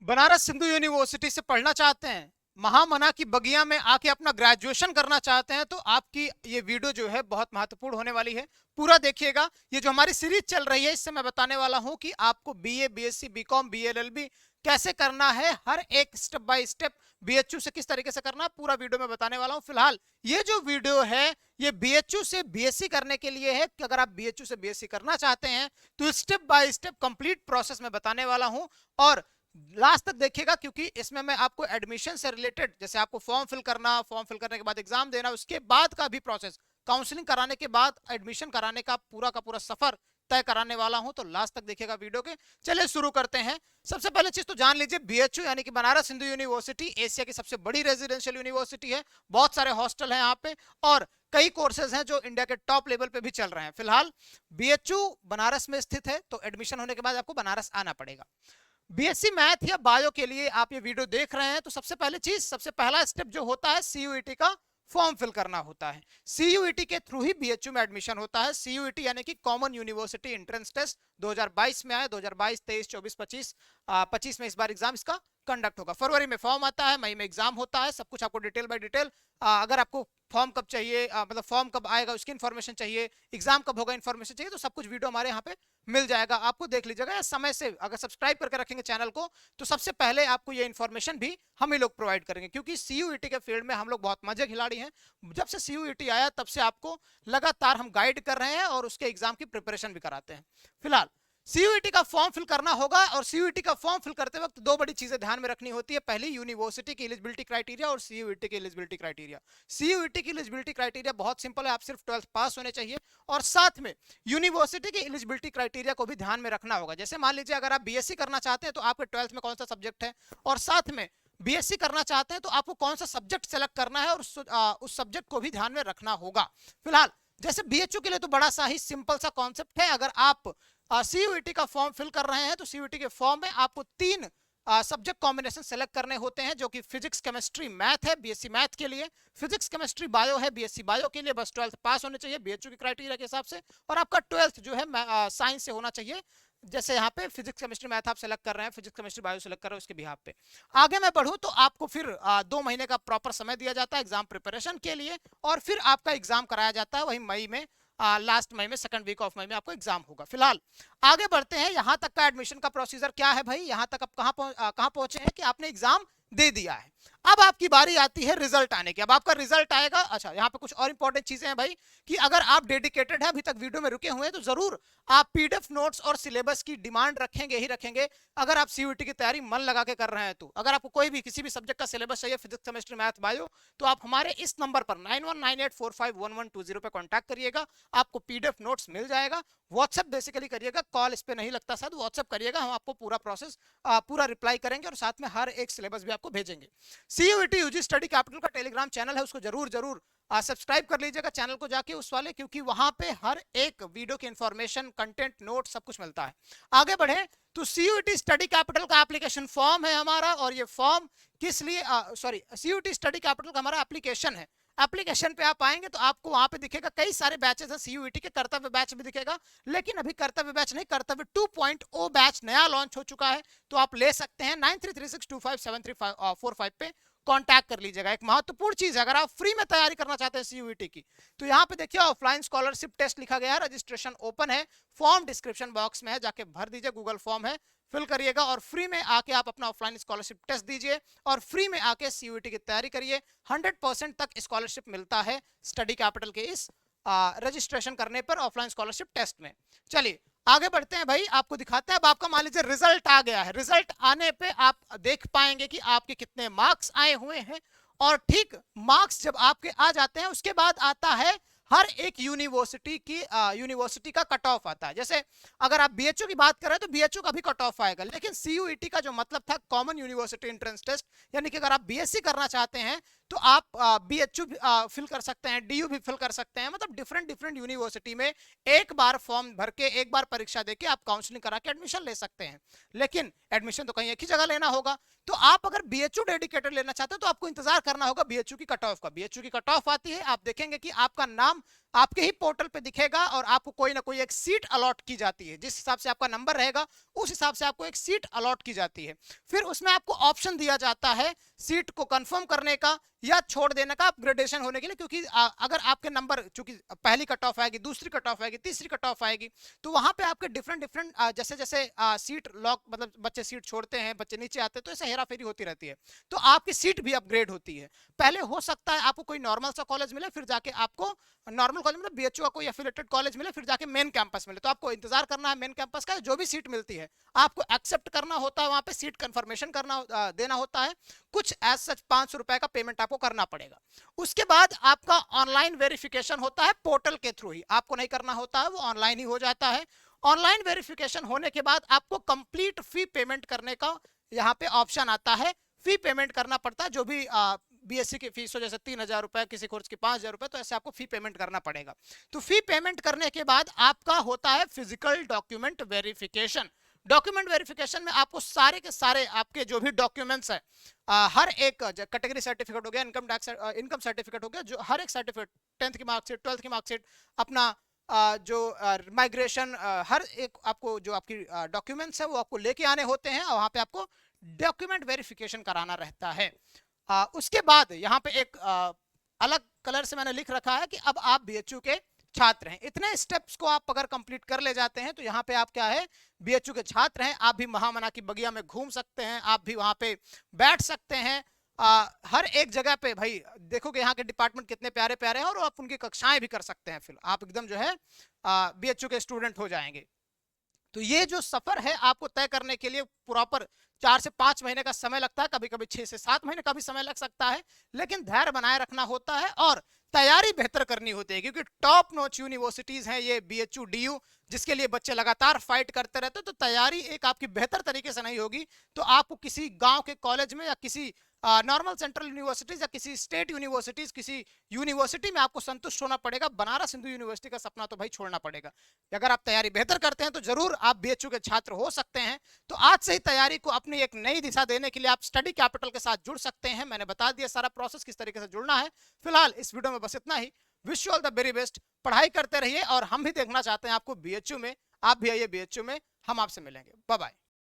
Banaras Hindu university से पढ़ना चाहते हैं, महामना की बगिया में आके अपना ग्रेजुएशन करना चाहते हैं, तो आपकी ये वीडियो जो है बहुत महत्वपूर्ण होने वाली है। पूरा देखिएगा। ये जो हमारी सीरीज चल रही है, इससे मैं बताने वाला हूं कि आपको बीए, बीएससी, बीकॉम, बीएलएलबी कैसे करना है, हर एक स्टेप बाय स्टेप। बीएचयू से किस तरीके से करना है, पूरा वीडियो में बताने वाला हूं। फिलहाल ये जो वीडियो है, ये बीएचयू से बीएससी करने के लिए है कि अगर आप बीएचयू से बीएससी करना चाहते हैं तो step by step complete process में बताने वाला हूं। और लास्ट तक देखिएगा, क्योंकि इसमें मैं आपको एडमिशन से रिलेटेड, जैसे आपको फॉर्म फिल करना, फॉर्म फिल करने के बाद एग्जाम देना, उसके बाद का भी प्रोसेस, काउंसलिंग कराने के बाद एडमिशन कराने का पूरा सफर तय कराने वाला हूं। तो लास्ट तक देखिएगा वीडियो के। चलिए शुरू करते हैं। सबसे पहले चीज तो जान लीजिए, बीएचयू यानी कि बनारस हिंदू यूनिवर्सिटी एशिया की सबसे बड़ी रेजिडेंशियल यूनिवर्सिटी है। बहुत सारे हॉस्टल हैं यहाँ पे और कई कोर्सेज हैं जो इंडिया के टॉप लेवल पे भी चल रहे हैं। फिलहाल बीएचयू बनारस में स्थित है, तो एडमिशन होने के बाद आपको बनारस आना पड़ेगा। बीएससी मैथ या बायो के लिए आप ये वीडियो देख रहे हैं, तो सबसे पहला स्टेप जो होता है, सीयूईटी का फॉर्म फिल करना होता है। सीयूईटी के थ्रू ही बीएचयू में एडमिशन होता है। सीयूईटी यानी कि कॉमन यूनिवर्सिटी एंट्रेंस टेस्ट 2022 में आया, 2022, 23, 24, 25, 25 में इस बार एग्जाम इसका कंडक्ट होगा। फरवरी में फॉर्म आता है, मई में एग्जाम होता है। सब कुछ आपको डिटेल बाय डिटेल, अगर आपको फॉर्म कब चाहिए, मतलब फॉर्म कब आएगा उसकी इन्फॉर्मेशन चाहिए, एग्जाम कब होगा इन्फॉर्मेशन चाहिए, तो सब कुछ वीडियो हमारे यहाँ पे मिल जाएगा। आपको देख लीजिएगा, या समय से अगर सब्सक्राइब करके रखेंगे चैनल को, तो सबसे पहले आपको ये इन्फॉर्मेशन भी हम ही लोग प्रोवाइड करेंगे, क्योंकि सीयूईटी के फील्ड में हम लोग बहुत मजे खिलाड़ी हैं। जब से सीयूईटी आया तब से आपको लगातार हम गाइड कर रहे हैं और उसके एग्जाम की प्रिपरेशन भी कराते हैं। फिलहाल सीयूईटी का फॉर्म फिल करना होगा, और सीयूईटी का फॉर्म फिल करते वक्त दो बड़ी चीजें ध्यान में रखनी होती है। पहली, यूनिवर्सिटी की एलिजिबिलिटी क्राइटेरिया और सीयूईटी की एलिजिबिलिटी क्राइटेरिया। सीयूईटी की एलिजिबिलिटी क्राइटेरिया बहुत सिंपल है, आप सिर्फ 12th पास होने चाहिए, और साथ में यूनिवर्सिटी की एलिजिबिलिटी क्राइटेरिया को भी ध्यान में रखना होगा। जैसे मान लीजिए अगर आप बीएससी करना चाहते हैं तो आपके 12th में कौन सा सब्जेक्ट है, और साथ में बीएससी करना चाहते हैं तो आपको कौन सा सब्जेक्ट सेलेक्ट करना है, और उस सब्जेक्ट को भी ध्यान में रखना होगा। फिलहाल जैसे बीएचयू के लिए तो बड़ा सा ही सिंपल सा कॉन्सेप्ट है। अगर आप सीयूईटी का फॉर्म फिल कर रहे हैं तो सीयूईटी के फॉर्म में आपको 3 सब्जेक्ट कॉम्बिनेशन सेलेक्ट करने होते हैं, जो कि फिजिक्स, केमिस्ट्री, मैथ है बीएससी मैथ के लिए, फिजिक्स, केमिस्ट्री, बायो है बीएससी बायो के लिए। बस 12th पास होने चाहिए बीएचयू के क्राइटेरिया के हिसाब से, और आपका 12th जो है साइंस से होना चाहिए। जैसे यहाँ पे फिजिक्स, केमिस्ट्री, मैथ आप सेलेक्ट कर रहे हैं, फिजिक्स, केमिस्ट्री, बायो सेलेक्ट कर रहे हैं, उसके बिहाफ पे आगे मैं बढ़ूं तो आपको फिर 2 महीने का प्रॉपर समय दिया जाता है एग्जाम प्रिपरेशन के लिए, और फिर आपका एग्जाम कराया जाता है वही मई में, लास्ट मई में, सेकंड वीक ऑफ मई में आपको एग्जाम होगा। फिलहाल आगे बढ़ते हैं। यहां तक का एडमिशन का प्रोसीजर क्या है भाई, यहां तक आप कहां पहुंचे हैं कि आपने एग्जाम दे दिया है। अब आपकी बारी आती है रिजल्ट आने की। अब आपका रिजल्ट आएगा। अच्छा, यहाँ पे कुछ और इंपॉर्टेंट चीजें हैं भाई, कि अगर आप डेडिकेटेड है, अभी तक वीडियो में रुके हुए हैं, तो जरूर आप पीडीएफ नोट्स और सिलेबस की डिमांड रखेंगे ही रखेंगे। अगर आप सीयूईटी की तैयारी मन लगा के कर रहे हैं, तो अगर आपको कोई भी किसी भी सब्जेक्ट का सिलेबस चाहिए, फिजिक्स, केमिस्ट्री, मैथ, बायो, तो आप हमारे इस नंबर पर 9198451120 पे कॉन्टैक्ट करिएगा। आपको पीडीएफ नोट्स मिल जाएगा। व्हाट्सएप बेसिकली करिएगा, कॉल इस पे नहीं लगता, शायद व्हाट्सएप करिएगा, हम आपको पूरा प्रोसेस पूरा रिप्लाई करेंगे, और साथ में हर एक सिलेबस भी आपको भेजेंगे। सीयूईटी यूजी स्टडी कैपिटल का टेलीग्राम चैनल है, उसको जरूर जरूर सब्सक्राइब कर लीजिएगा चैनल को जाके उस वाले, क्योंकि वहां पे हर एक वीडियो की इंफॉर्मेशन, कंटेंट, नोट सब कुछ मिलता है। आगे बढ़े तो सीयूईटी स्टडी कैपिटल का एप्लीकेशन फॉर्म है हमारा, और ये फॉर्म किस लिए, सॉरी, सीयूईटी स्टडी कैपिटल का हमारा एप्लीकेशन है। एप्लीकेशन पे आप आएंगे तो आपको वहां पे दिखेगा कई सारे बैचेस हैं। सीयूईटी के कर्तव्य बैच भी दिखेगा, लेकिन अभी कर्तव्य बैच नहीं, कर्तव्य 2.0 बैच नया लॉन्च हो चुका है, तो आप ले सकते हैं। 9336257345 पे कांटेक्ट कर लीजिएगा। एक महत्वपूर्ण चीज है, अगर आप फ्री में तैयारी करना चाहते हैं सीयूईटी की, तो यहाँ पे देखिए ऑफलाइन स्कॉलरशिप टेस्ट लिखा गया है, रजिस्ट्रेशन ओपन है, फॉर्म डिस्क्रिप्शन बॉक्स में है, जाके भर दीजिए, गूगल फॉर्म है, फिल करिएगा, और फ्री में आके आप अपना ऑफलाइन स्कॉलरशिप टेस्ट दीजिए, और फ्री में आके सीयूईटी की तैयारी करिए। 100% तक स्कॉलरशिप मिलता है स्टडी कैपिटल के इस रजिस्ट्रेशन करने पर, ऑफलाइन स्कॉलरशिप टेस्ट में। चलिए आगे बढ़ते हैं भाई, आपको दिखाते हैं। अब आपका मान लीजिए रिजल्ट आ गया है। रिजल्ट आने पे आप देख पाएंगे कि आपके कितने मार्क्स आए हुए हैं, और ठीक मार्क्स जब आपके आ जाते हैं, उसके बाद आता है हर एक यूनिवर्सिटी का कट ऑफ आता है। जैसे अगर आप बीएचयू की बात करें तो बीएचयू का भी कट ऑफ आएगा, लेकिन सीयूईटी का जो मतलब था, कॉमन यूनिवर्सिटी एंट्रेंस टेस्ट, यानी कि अगर आप बीएससी करना चाहते हैं तो आप BHU फिल कर सकते हैं, DU भी फिल कर सकते हैं। मतलब डिफरेंट डिफरेंट यूनिवर्सिटी में एक बार फॉर्म भर के, एक बार परीक्षा देके आप काउंसलिंग करा के एडमिशन ले सकते हैं। लेकिन एडमिशन तो कहीं एक ही जगह लेना होगा। तो आप अगर BHU डेडिकेटेड लेना चाहते हैं तो आपको इंतजार करना होगा BHU की कट ऑफ का। BHU की कट ऑफ आती है, आप देखेंगे कि आपका नाम आपके ही पोर्टल पे दिखेगा और आपको कोई ना कोई एक सीट अलॉट की जाती है। जिस हिसाब से आपका नंबर रहेगा उस हिसाब से आपको एक सीट अलॉट की जाती है। फिर उसमें आपको ऑप्शन दिया जाता है सीट को कंफर्म करने का या छोड़ देने का, अपग्रेडेशन होने के लिए। क्योंकि अगर आपके नंबर, चूंकि पहली कट ऑफ आएगी, दूसरी कट ऑफ आएगी, तीसरी कट ऑफ आएगी, तो वहां पे आपके डिफरेंट डिफरेंट जैसे जैसे सीट लॉक, मतलब बच्चे सीट छोड़ते हैं, बच्चे नीचे आते हैं, तो ऐसे हेराफेरी होती रहती है। तो आपकी सीट भी अपग्रेड होती है। पहले हो सकता है आपको कोई नॉर्मल सा कॉलेज मिले, फिर जाके आपको नॉर्मल कॉलेज मतलब BHU का कोई एफिलिएटेड कॉलेज मिले, फिर जाके मेन कैंपस मिले। तो आपको इंतजार करना है मेन कैंपस का। जो भी सीट मिलती है आपको एक्सेप्ट करना होता है, वहां पे सीट कंफर्मेशन करना देना होता है। कुछ एज सच 500 रुपए का पेमेंट आपको करना पड़ेगा। उसके बाद आपका ऑनलाइन वेरिफिकेशन होता है पोर्टल के थ्रू ही, आपको नहीं करना होता है, वो ऑनलाइन ही हो जाता है। ऑनलाइन वेरिफिकेशन होने के बाद आपको कंप्लीट फी पेमेंट करने का यहाँ पे ऑप्शन आता है। फी पेमेंट करना पड़ता है, जो भी BSc की फीस हो, जैसे 3,000 रुपए, किसी कोर्स की 5,000 रुपए, तो ऐसे आपको फी पेमेंट करना पड़ेगा। तो फी पेमेंट करने के बाद आपका होता है physical document verification. Document verification में आपको सारे के सारे आपके जो भी डॉक्यूमेंट्स है, हर एक कैटेगरी सर्टिफिकेट हो गया, इनकम टैक्स इनकम सर्टिफिकेट हो गया, जो हर एक सर्टिफिकेट, 10th की मार्कशीट, 12th की मार्कशीट, अपना जो माइग्रेशन, हर एक आपको जो आपकी डॉक्यूमेंट्स है वो आपको लेके आने होते हैं और वहां पे आपको डॉक्यूमेंट वेरिफिकेशन कराना रहता है। उसके बाद यहाँ पे एक अलग कलर से मैंने लिख रखा है कि अब आप BHU के छात्र हैं। इतने स्टेप्स को आप अगर कंप्लीट कर ले जाते हैं तो यहाँ पे आप क्या है, BHU के छात्र हैं। आप भी महामना की बगिया में घूम सकते हैं, आप भी वहां पे बैठ सकते हैं। हर एक जगह पे भाई देखोगे यहाँ के डिपार्टमेंट कितने प्यारे प्यारे हैं, और आप उनकी कक्षाएं भी कर सकते हैं। फिर आप एकदम जो है BHU के स्टूडेंट हो जाएंगे। तो ये जो सफर है आपको तय करने के लिए प्रॉपर 4 से 5 महीने का समय लगता है, कभी कभी 6 से 7 महीने का भी समय लग सकता है। लेकिन धैर्य बनाए रखना होता है और तैयारी बेहतर करनी होती है, क्योंकि टॉप नॉच यूनिवर्सिटीज हैं ये BHU DU, जिसके लिए बच्चे लगातार फाइट करते रहते हैं। तो तैयारी एक आपकी बेहतर तरीके से नहीं होगी तो आपको किसी गांव के कॉलेज में या किसी नॉर्मल सेंट्रल यूनिवर्सिटीज या किसी स्टेट यूनिवर्सिटीज, किसी यूनिवर्सिटी में आपको संतुष्ट होना पड़ेगा। बनारस हिंदू यूनिवर्सिटी का सपना तो भाई छोड़ना पड़ेगा। अगर आप तैयारी बेहतर करते हैं तो जरूर आप BHU के छात्र हो सकते हैं। तो आज से ही तैयारी को अपनी एक नई दिशा देने के लिए आप स्टडी कैपिटल के साथ जुड़ सकते हैं। मैंने बता दिया सारा प्रोसेस किस तरीके से जुड़ना है। फिलहाल इस वीडियो में बस इतना ही। Wish you all the very best. पढ़ाई करते रहिए और हम भी देखना चाहते हैं आपको BHU में। आप भी आइए BHU में, हम आपसे मिलेंगे। Bye bye.